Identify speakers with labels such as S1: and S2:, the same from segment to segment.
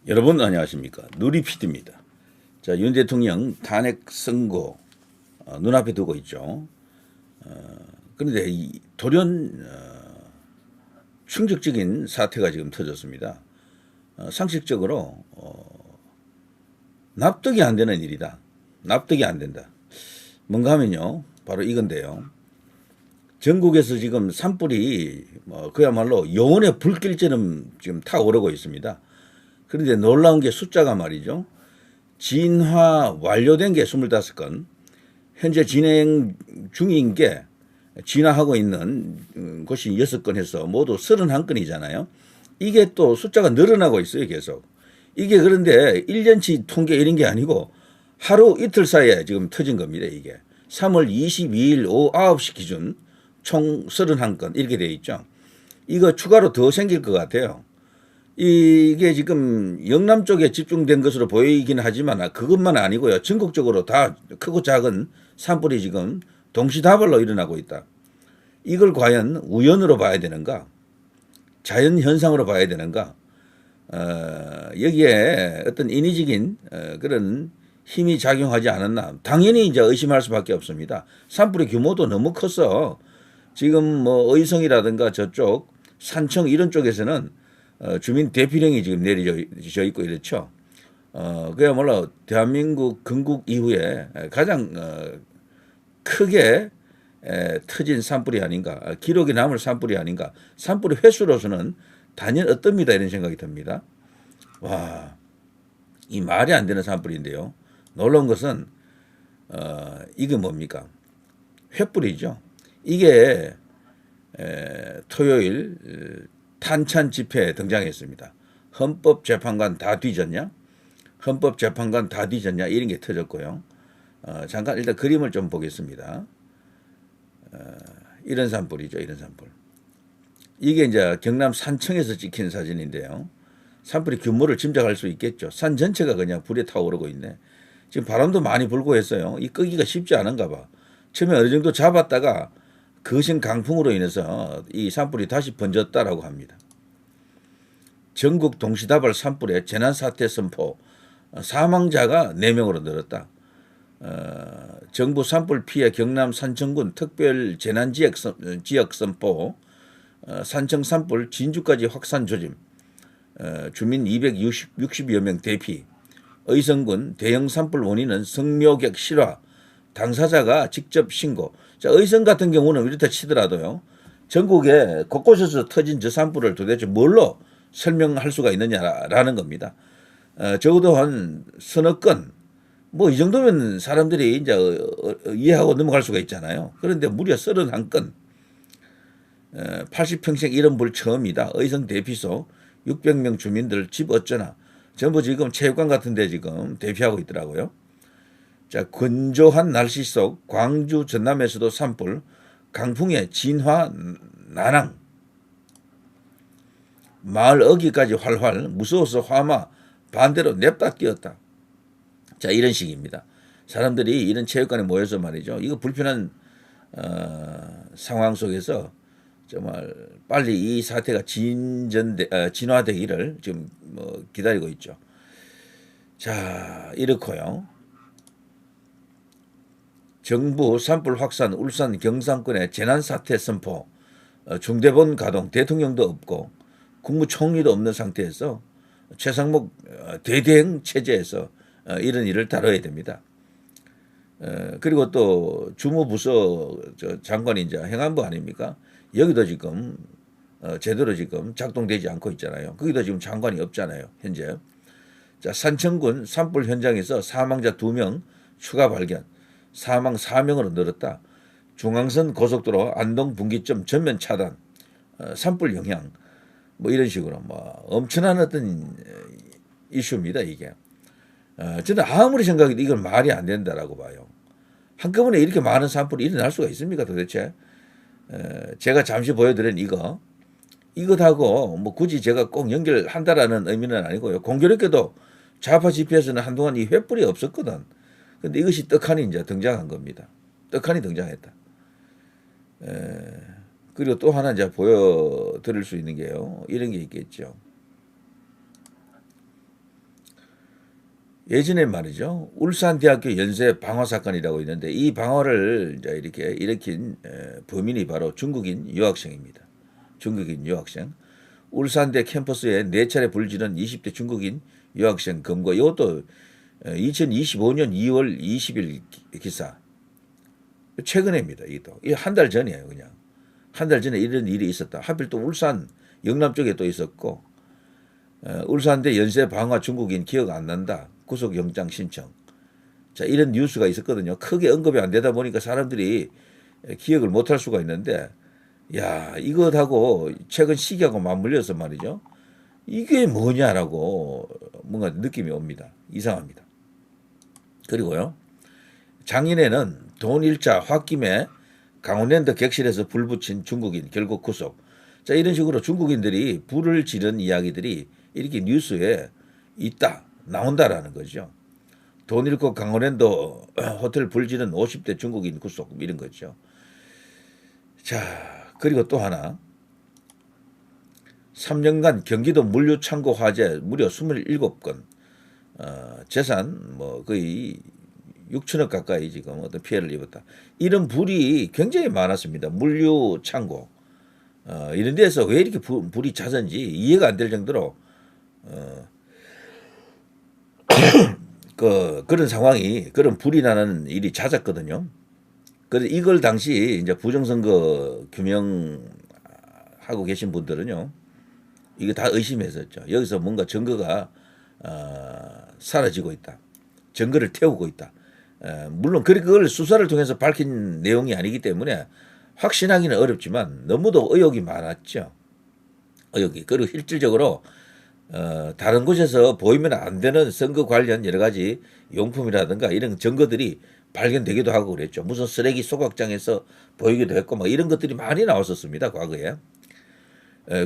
S1: 여러분 안녕하십니까. 누리피디입니다. 자, 윤 대통령 탄핵 선고 눈앞에 두고 있죠. 그런데 이 돌연 충격적인 사태가 지금 터졌습니다. 상식적으로 납득이 안 되는 일이다. 납득이 안 된다. 뭔가 하면요. 바로 이건데요. 전국에서 지금 산불이 그야말로 영혼의 불길처럼 지금 타오르고 있습니다. 그런데 놀라운 게 숫자가 말이죠. 진화 완료된 게 25건, 현재 진행 중인 게 진화하고 있는 것이 6건 해서 모두 31건이잖아요. 이게 또 숫자가 늘어나고 있어요, 계속. 이게 그런데 1년치 통계 이런 게 아니고 하루 이틀 사이에 지금 터진 겁니다, 이게. 3월 22일 오후 9시 기준 총 31건 이렇게 되어 있죠. 이거 추가로 더 생길 것 같아요. 이게 지금 영남 쪽에 집중된 것으로 보이긴 하지만 그것만 아니고요. 전국적으로 다 크고 작은 산불이 지금 동시다발로 일어나고 있다. 이걸 과연 우연으로 봐야 되는가? 자연 현상으로 봐야 되는가? 여기에 어떤 인위적인 그런 힘이 작용하지 않았나? 당연히 이제 의심할 수밖에 없습니다. 산불의 규모도 너무 커서 지금 뭐 의성이라든가 저쪽 산청 이런 쪽에서는 주민 대피령이 지금 내려져 있고 이렇죠. 그야말로 대한민국 건국 이후에 가장 크게 터진 산불이 아닌가, 기록에 남을 산불이 아닌가. 산불의 횟수로서는 단연 어떻습니다 이런 생각이 듭니다. 와, 이 말이 안 되는 산불인데요. 놀라운 것은 이게 뭡니까? 횃불이죠. 이게 토요일 탄찬 집회에 등장했습니다. 헌법재판관 다 뒤졌냐? 헌법재판관 다 뒤졌냐? 이런 게 터졌고요. 잠깐 일단 그림을 좀 보겠습니다. 이런 산불이죠. 이런 산불. 이게 이제 경남 산청에서 찍힌 사진인데요. 산불의 규모를 짐작할 수 있겠죠. 산 전체가 그냥 불에 타오르고 있네. 지금 바람도 많이 불고 했어요. 이 끄기가 쉽지 않은가 봐. 처음에 어느 정도 잡았다가 거신 강풍으로 인해서 이 산불이 다시 번졌다라고 합니다. 전국 동시다발 산불의 재난사태 선포, 사망자가 4명으로 늘었다. 정부 산불 피해 경남 산청군 특별 재난지역 지역 선포, 산청 산불 진주까지 확산 조짐, 주민 260여 명 대피, 의성군 대형 산불 원인은 성묘객 실화, 당사자가 직접 신고. 자, 의성 같은 경우는 이렇다 치더라도요. 전국에 곳곳에서 터진 저 산불을 도대체 뭘로 설명할 수가 있느냐라는 겁니다. 적어도 한 서너 건, 뭐 이 정도면 사람들이 이제 이해하고 넘어갈 수가 있잖아요. 그런데 무려 31건, 80평생 이런 불 처음이다. 의성 대피소 600명 주민들 집 어쩌나. 전부 지금 체육관 같은 데 지금 대피하고 있더라고요. 자, 건조한 날씨 속 광주 전남에서도 산불, 강풍에 진화 난항, 마을 어귀까지 활활, 무서워서 화마 반대로 냅다 뛰었다. 자, 이런 식입니다. 사람들이 이런 체육관에 모여서 말이죠. 이거 불편한 상황 속에서 정말 빨리 이 사태가 진화되기를 지금 뭐 기다리고 있죠. 자, 이렇고요. 정부 산불 확산 울산 경상권의 재난사태 선포, 중대본 가동 대통령도 없고 국무총리도 없는 상태에서 최상목 대대행 체제에서 이런 일을 다뤄야 됩니다. 그리고 또 주무부서 장관이 이제 행안부 아닙니까? 여기도 지금 제대로 지금 작동되지 않고 있잖아요. 거기도 지금 장관이 없잖아요, 현재. 자, 산청군 산불 현장에서 사망자 2명 추가 발견, 사망 4명으로 늘었다. 중앙선 고속도로 안동 분기점 전면 차단, 산불 영향, 뭐 이런 식으로 뭐 엄청난 어떤 이슈입니다, 이게. 저는 아무리 생각해도 이건 말이 안 된다라고 봐요. 한꺼번에 이렇게 많은 산불이 일어날 수가 있습니까, 도대체? 제가 잠시 보여드린 이것하고 뭐 굳이 제가 꼭 연결한다라는 의미는 아니고요. 공교롭게도 좌파 집회에서는 한동안 이 횃불이 없었거든. 근데 이것이 떡하니 이제 등장한 겁니다. 떡하니 등장했다. 그리고 또 하나 이제 보여드릴 수 있는 게요. 이런 게 있겠죠. 예전에 말이죠. 울산대학교 연쇄 방화 사건이라고 있는데 이 방화를 이제 이렇게 일으킨 범인이 바로 중국인 유학생입니다. 중국인 유학생. 울산대 캠퍼스에 4차례 불 지른 20대 중국인 유학생 검거. 이것도 2025년 2월 20일 기사. 최근에입니다. 이것도. 이게 한 달 전이에요. 그냥. 한 달 전에 이런 일이 있었다. 하필 또 울산 영남 쪽에 또 있었고 울산대 연쇄 방화 중국인 기억 안 난다. 구속영장 신청. 자, 이런 뉴스가 있었거든요. 크게 언급이 안 되다 보니까 사람들이 기억을 못할 수가 있는데, 야, 이것하고 최근 시기하고 맞물려서 말이죠. 이게 뭐냐라고 뭔가 느낌이 옵니다. 이상합니다. 그리고요, 장인에는 돈 일자 홧김에 강원랜드 객실에서 불 붙인 중국인 결국 구속. 자, 이런 식으로 중국인들이 불을 지른 이야기들이 이렇게 뉴스에 있다, 나온다라는 거죠. 돈 잃고 강원랜드 호텔 불 지른 50대 중국인 구속, 이런 거죠. 자, 그리고 또 하나. 3년간 경기도 물류창고 화재 무려 27건, 재산 뭐 거의 6천억 가까이 지금 어떤 피해를 입었다. 이런 불이 굉장히 많았습니다. 물류창고. 이런 데서 왜 이렇게 불이 잦은지 이해가 안 될 정도로 그런 상황이, 그런 불이 나는 일이 잦았거든요. 그래서 이걸 당시 이제 부정선거 규명하고 계신 분들은요, 이거 다 의심했었죠. 여기서 뭔가 증거가 사라지고 있다. 증거를 태우고 있다. 물론 그걸 수사를 통해서 밝힌 내용이 아니기 때문에 확신하기는 어렵지만 너무도 의혹이 많았죠. 의혹이. 그리고 실질적으로 다른 곳에서 보이면 안 되는 선거 관련 여러 가지 용품이라든가 이런 증거들이 발견되기도 하고 그랬죠. 무슨 쓰레기 소각장에서 보이기도 했고 막 이런 것들이 많이 나왔었습니다. 과거에.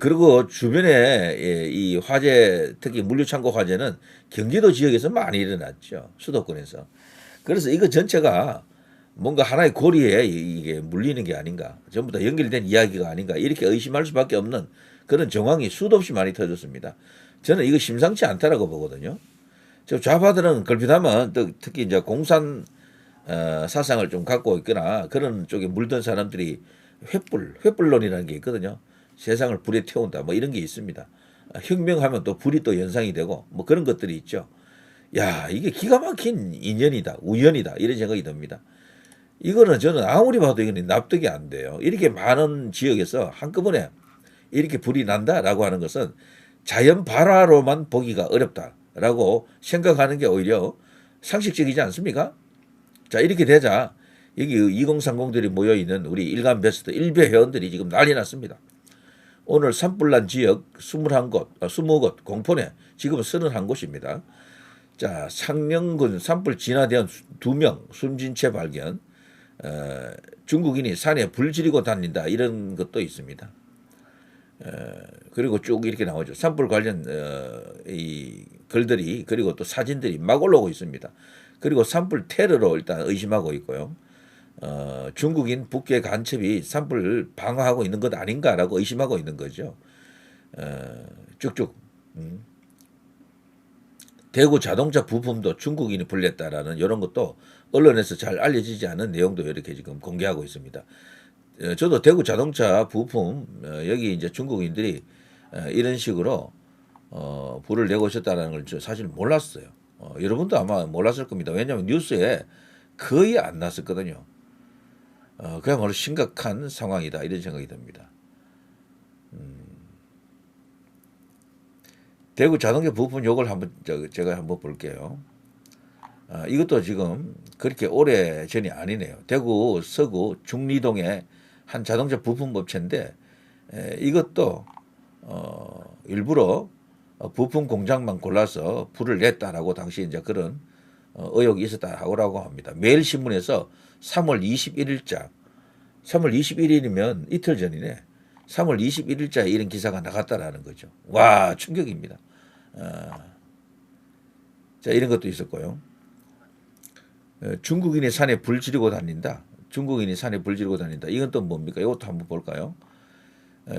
S1: 그리고 주변에 이 화재, 특히 물류창고 화재는 경기도 지역에서 많이 일어났죠. 수도권에서. 그래서 이거 전체가 뭔가 하나의 고리에 이게 물리는 게 아닌가, 전부 다 연결된 이야기가 아닌가, 이렇게 의심할 수밖에 없는 그런 정황이 수도 없이 많이 터졌습니다. 저는 이거 심상치 않다라고 보거든요. 저 좌파들은 걸핏하면 특히 이제 공산 사상을 좀 갖고 있거나 그런 쪽에 물든 사람들이 횃불론이라는 게 있거든요. 세상을 불에 태운다 뭐 이런 게 있습니다. 혁명하면 또 불이 또 연상이 되고 뭐 그런 것들이 있죠. 야, 이게 기가 막힌 인연이다, 우연이다, 이런 생각이 듭니다. 이거는 저는 아무리 봐도 이거는 납득이 안 돼요. 이렇게 많은 지역에서 한꺼번에 이렇게 불이 난다라고 하는 것은 자연 발화로만 보기가 어렵다라고 생각하는 게 오히려 상식적이지 않습니까? 자, 이렇게 되자 여기 2030들이 모여있는 우리 일간 베스트 1배 회원들이 지금 난리 났습니다. 오늘 산불난 지역 21곳, 20곳 공포내 지금은 31곳입니다. 자, 상령군 산불 진화대원 2명 숨진 채 발견. 중국인이 산에 불 지르고 다닌다, 이런 것도 있습니다. 그리고 쭉 이렇게 나오죠. 산불 관련 이 글들이, 그리고 또 사진들이 막 올라오고 있습니다. 그리고 산불 테러로 일단 의심하고 있고요. 중국인 북괴 간첩이 산불을 방어하고 있는 것 아닌가라고 의심하고 있는 거죠. 쭉쭉. 대구 자동차 부품도 중국인이 불렸다라는 이런 것도 언론에서 잘 알려지지 않은 내용도 이렇게 지금 공개하고 있습니다. 저도 대구 자동차 부품 여기 이제 중국인들이 이런 식으로 불을 내고 있었다는 걸 사실 몰랐어요. 여러분도 아마 몰랐을 겁니다. 왜냐하면 뉴스에 거의 안 났었거든요. 그야말로 심각한 상황이다, 이런 생각이 듭니다. 대구 자동차 부품 요걸 한번 제가 한번 볼게요. 이것도 지금 그렇게 오래 전이 아니네요. 대구 서구 중리동의 한 자동차 부품 업체인데 이것도 일부러 부품 공장만 골라서 불을 냈다라고 당시 이제 그런 의혹이 있었다고 합니다. 매일신문에서 3월 21일자, 3월 21일이면 이틀 전이네. 3월 21일자에 이런 기사가 나갔다라는 거죠. 와, 충격입니다. 자, 이런 것도 있었고요. 중국인이 산에 불 지르고 다닌다. 중국인이 산에 불 지르고 다닌다. 이건 또 뭡니까? 이것도 한번 볼까요?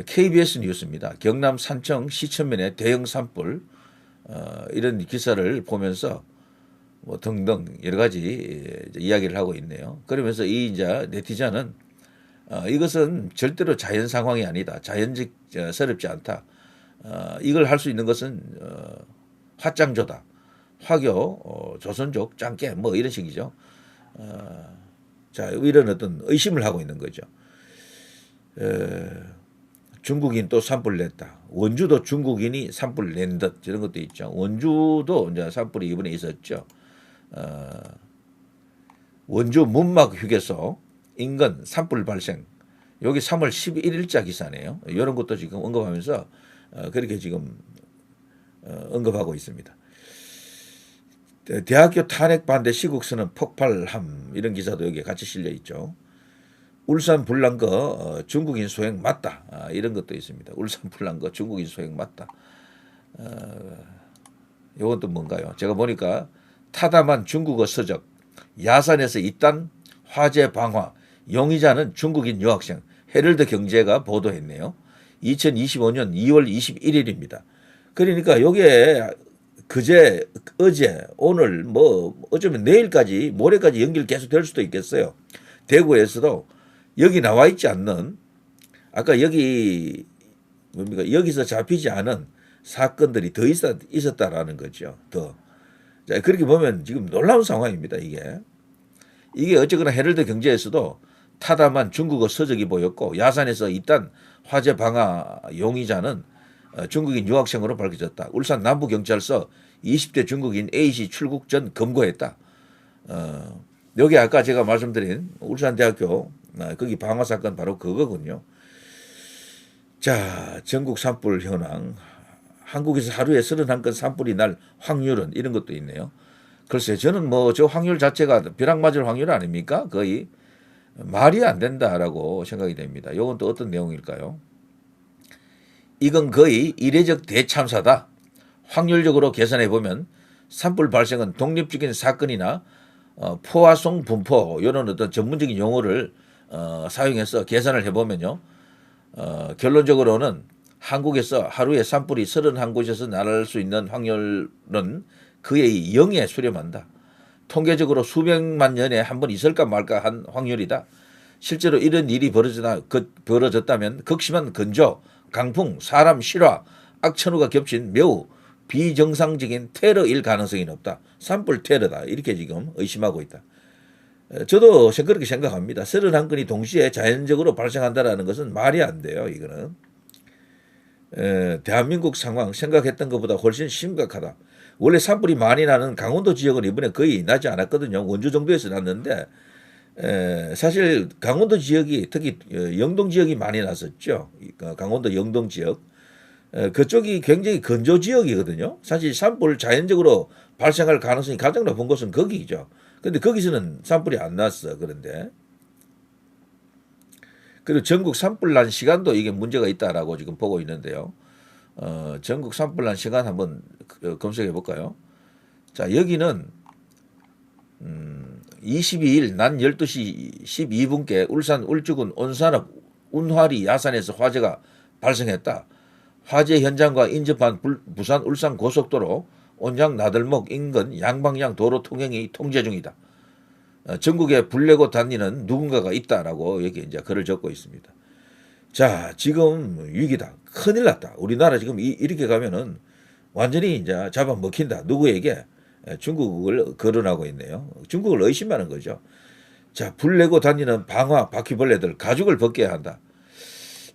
S1: KBS 뉴스입니다. 경남 산청 시천면의 대형 산불, 이런 기사를 보면서 뭐 등등 여러 가지 이야기를 하고 있네요. 그러면서 이 이제 네티즌은 이것은 절대로 자연 상황이 아니다. 자연스럽지 않다. 이걸 할 수 있는 것은 화짱조다. 화교, 조선족, 짱깨 뭐 이런 식이죠. 자, 이런 어떤 의심을 하고 있는 거죠. 중국인 또 산불 냈다. 원주도 중국인이 산불 낸 듯 이런 것도 있죠. 원주도 이제 산불이 이번에 있었죠. 원주 문막 휴게소 인근 산불 발생. 여기 3월 11일자 기사네요. 이런 것도 지금 언급하면서 그렇게 지금 언급하고 있습니다. 대학교 탄핵 반대 시국선언 폭발함 이런 기사도 여기에 같이 실려 있죠. 울산 불난거 중국인 소행 맞다. 이런 것도 있습니다. 울산 불난거 중국인 소행 맞다. 이건 또 뭔가요? 제가 보니까 타담한 중국어 서적, 야산에서 이딴 화재 방화, 용의자는 중국인 유학생, 헤럴드 경제가 보도했네요. 2025년 2월 21일입니다. 그러니까 요게 그제, 어제, 오늘 뭐 어쩌면 내일까지 모레까지 연결 계속 될 수도 있겠어요. 대구에서도 여기 나와 있지 않는 아까 여기 뭡니까 여기서 잡히지 않은 사건들이 더 있었다라는 거죠. 더. 자, 그렇게 보면 지금 놀라운 상황입니다. 이게 어쨌거나 헤럴드 경제에서도 타담한 중국어 서적이 보였고 야산에서 이딴 화재 방화 용의자는 중국인 유학생으로 밝혀졌다. 울산 남부경찰서 20대 중국인 A씨 출국 전 검거했다. 여기 아까 제가 말씀드린 울산대학교 거기 방화 사건 바로 그거군요. 자, 전국 산불 현황. 한국에서 하루에 31건 산불이 날 확률은 이런 것도 있네요. 글쎄 저는 뭐 저 확률 자체가 벼락 맞을 확률 아닙니까? 거의 말이 안 된다라고 생각이 됩니다. 이건 또 어떤 내용일까요? 이건 거의 이례적 대참사다. 확률적으로 계산해 보면 산불 발생은 독립적인 사건이나 포화송 분포 이런 어떤 전문적인 용어를 사용해서 계산을 해보면요. 결론적으로는 한국에서 하루에 산불이 31곳에서 날 수 있는 확률은 그의 0에 수렴한다. 통계적으로 수백만 년에 한 번 있을까 말까 한 확률이다. 실제로 이런 일이 벌어졌다면 극심한 건조, 강풍, 사람 실화, 악천후가 겹친 매우 비정상적인 테러일 가능성이 높다. 산불 테러다. 이렇게 지금 의심하고 있다. 저도 그렇게 생각합니다. 31건이 동시에 자연적으로 발생한다는 것은 말이 안 돼요. 이거는. 대한민국 상황 생각했던 것보다 훨씬 심각하다. 원래 산불이 많이 나는 강원도 지역은 이번에 거의 나지 않았거든요. 원주 정도에서 났는데 사실 강원도 지역이 특히 영동 지역이 많이 났었죠. 강원도 영동 지역. 그쪽이 굉장히 건조 지역이거든요. 사실 산불 자연적으로 발생할 가능성이 가장 높은 곳은 거기죠. 근데 거기서는 산불이 안 났어. 그런데 그리고 전국 산불 난 시간도 이게 문제가 있다라고 지금 보고 있는데요. 전국 산불 난 시간 한번 검색해 볼까요? 자, 여기는 22일 낮 12시 12분께 울산 울주군 온산읍 운화리 야산에서 화재가 발생했다. 화재 현장과 인접한 부산 울산 고속도로 온양 나들목 인근 양방향 도로 통행이 통제 중이다. 전국에 불내고 다니는 누군가가 있다라고 여기 이제 글을 적고 있습니다. 자, 지금 위기다. 큰일 났다. 우리나라 지금 이렇게 가면은 완전히 이제 잡아먹힌다. 누구에게? 중국을 거론하고 있네요. 중국을 의심하는 거죠. 자, 불내고 다니는 방화 바퀴벌레들 가죽을 벗겨야 한다.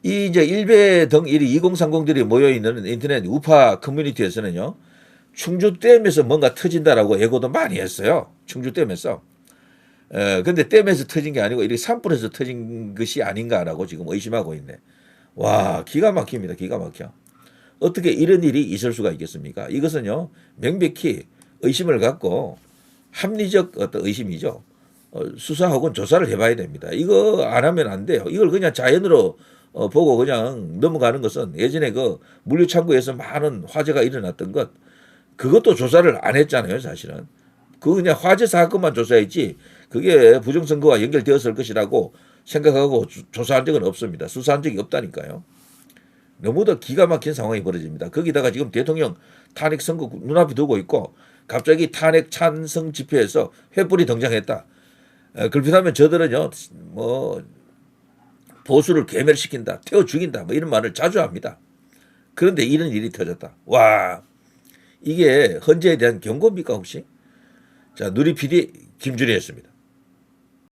S1: 이 이제 일베 등 2030들이 모여 있는 인터넷 우파 커뮤니티에서는요. 충주댐에서 뭔가 터진다라고 예고도 많이 했어요. 충주댐에서. 근데 댐에서 터진 게 아니고 이렇게 산불에서 터진 것이 아닌가라고 지금 의심하고 있네. 와, 기가 막힙니다. 기가 막혀. 어떻게 이런 일이 있을 수가 있겠습니까? 이것은요, 명백히 의심을 갖고 합리적 어떤 의심이죠. 수사 혹은 조사를 해봐야 됩니다. 이거 안 하면 안 돼요. 이걸 그냥 자연으로 보고 그냥 넘어가는 것은 예전에 그 물류창고에서 많은 화재가 일어났던 것, 그것도 조사를 안 했잖아요, 사실은. 그 그냥 화재 사건만 조사했지 그게 부정선거와 연결되었을 것이라고 생각하고 조사한 적은 없습니다. 수사한 적이 없다니까요. 너무도 기가 막힌 상황이 벌어집니다. 거기다가 지금 대통령 탄핵 선거 눈앞에 두고 있고 갑자기 탄핵 찬성 집회에서 횃불이 등장했다. 그렇다면 저들은요 뭐 보수를 괴멸시킨다, 태워 죽인다, 뭐 이런 말을 자주 합니다. 그런데 이런 일이 터졌다. 와, 이게 헌재에 대한 경고입니까 혹시? 자, 누리 PD 김준희였습니다.